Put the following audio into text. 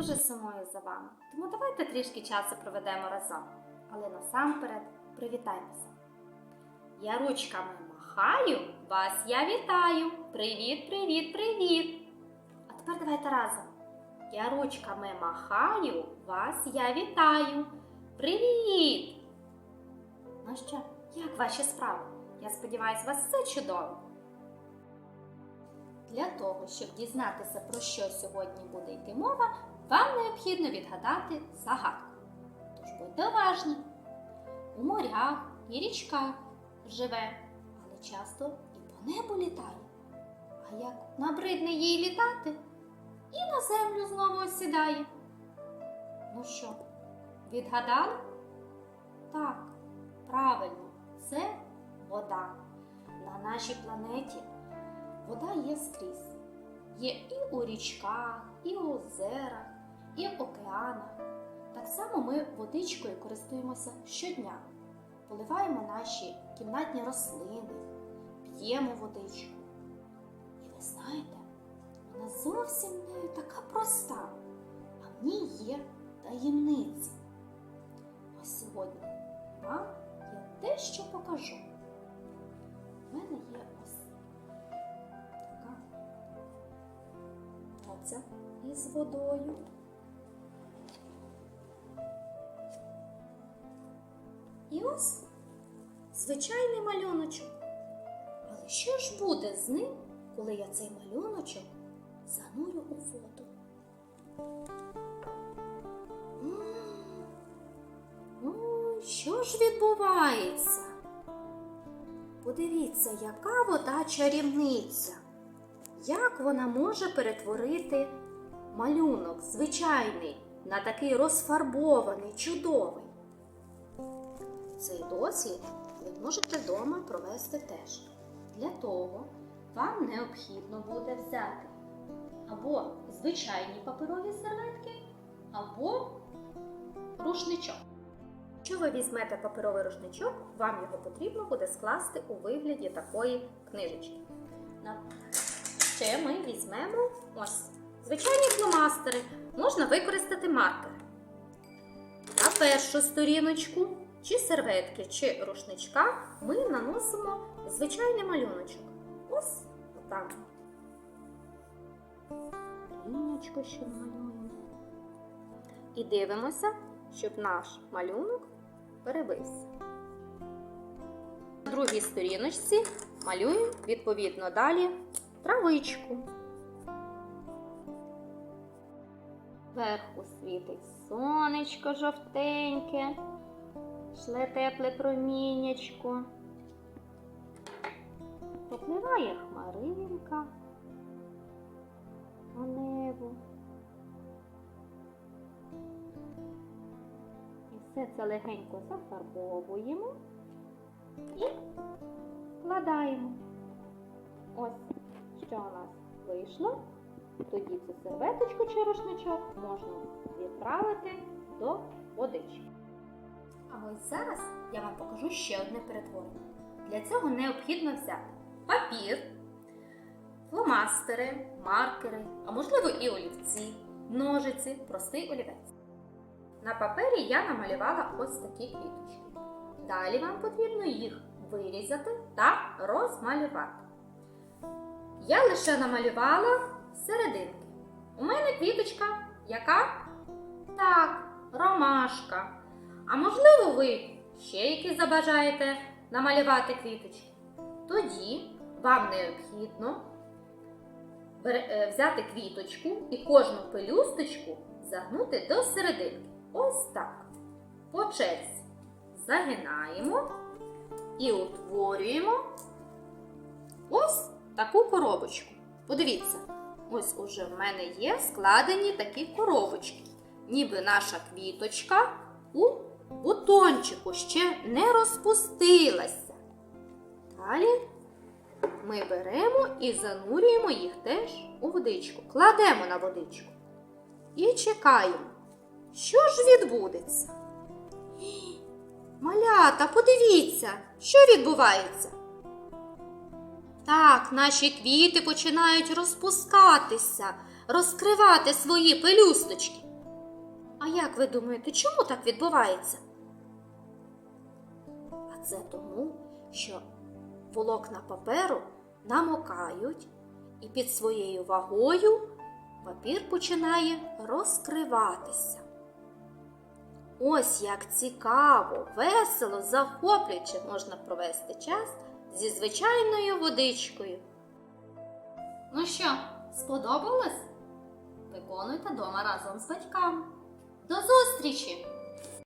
дуже сумую за вами, тому давайте трішки часу проведемо разом. Але насамперед привітаймося. Я ручками махаю, вас я вітаю. Привіт, привіт, привіт. А тепер давайте разом. Я ручками махаю, вас я вітаю. Привіт! Ну що, як ваші справи? Я сподіваюся, у вас все чудово. Для того, щоб дізнатися, про що сьогодні буде йти мова, вам необхідно відгадати загадку. Тож будьте уважні. У морях і річках живе, але часто і по небу літає. А як набридне їй літати, і на землю знову осідає. Ну що, відгадали? Так, правильно, це вода. На нашій планеті вода є скрізь. Є і у річках, і у озерах, і в океанах. Так само ми водичкою користуємося щодня. Поливаємо наші кімнатні рослини, п'ємо водичку. І ви знаєте, вона зовсім не така проста, а в ній є таємниця. Ось сьогодні вам я дещо покажу. У мене є ось така таця із водою. І ось звичайний малюночок. Але що ж буде з ним, коли я цей малюночок занурю у воду? Що ж відбувається? Подивіться, яка вода чарівниця. Як вона може перетворити малюнок звичайний на такий розфарбований, чудовий? Цей дослід ви можете вдома провести теж. Для того вам необхідно буде взяти або звичайні паперові серветки, або рушничок. Якщо ви візьмете паперовий рушничок, вам його потрібно буде скласти у вигляді такої книжечки. Ще ми візьмемо ось звичайні фломастери. Можна використати маркер. На першу сторіночку чи серветки, чи рушничка ми наносимо звичайний малюночок. Ось отак. Ліночку ще малюємо. І дивимося, щоб наш малюнок перебився. На другій сторіночці малюємо відповідно далі травичку. Вверху світить сонечко жовтеньке, шле тепле проміннячко. Попливає хмаринка по небу. І все це легенько зафарбовуємо і вкладаємо. Ось, що у нас вийшло. Тоді цю серветочку чи рушничок можна відправити до водички. А ось зараз я вам покажу ще одне перетворення. Для цього необхідно взяти папір, фломастери, маркери, а можливо і олівці, ножиці, простий олівець. На папері я намалювала ось такі квіточки. Далі вам потрібно їх вирізати та розмалювати. Я лише намалювала серединки. У мене квіточка яка? Так, ромашка. А можливо ви ще які забажаєте намалювати квіточки? Тоді вам необхідно взяти квіточку і кожну пелюсточку загнути до серединки. Ось так. По черзі загинаємо і утворюємо ось таку коробочку. Подивіться, ось уже в мене є складені такі коробочки. Ніби наша квіточка у бутончику ще не розпустилася. Далі ми беремо і занурюємо їх теж у водичку. Кладемо на водичку і чекаємо. Що ж відбудеться? Малята, подивіться, що відбувається? Так, наші квіти починають розпускатися, розкривати свої пелюсточки. А як ви думаєте, чому так відбувається? А це тому, що волокна паперу намокають, і під своєю вагою папір починає розкриватися. Ось як цікаво, весело, захоплююче можна провести час зі звичайною водичкою. Ну що, сподобалось? Виконуйте дома разом з батьками. До зустрічі!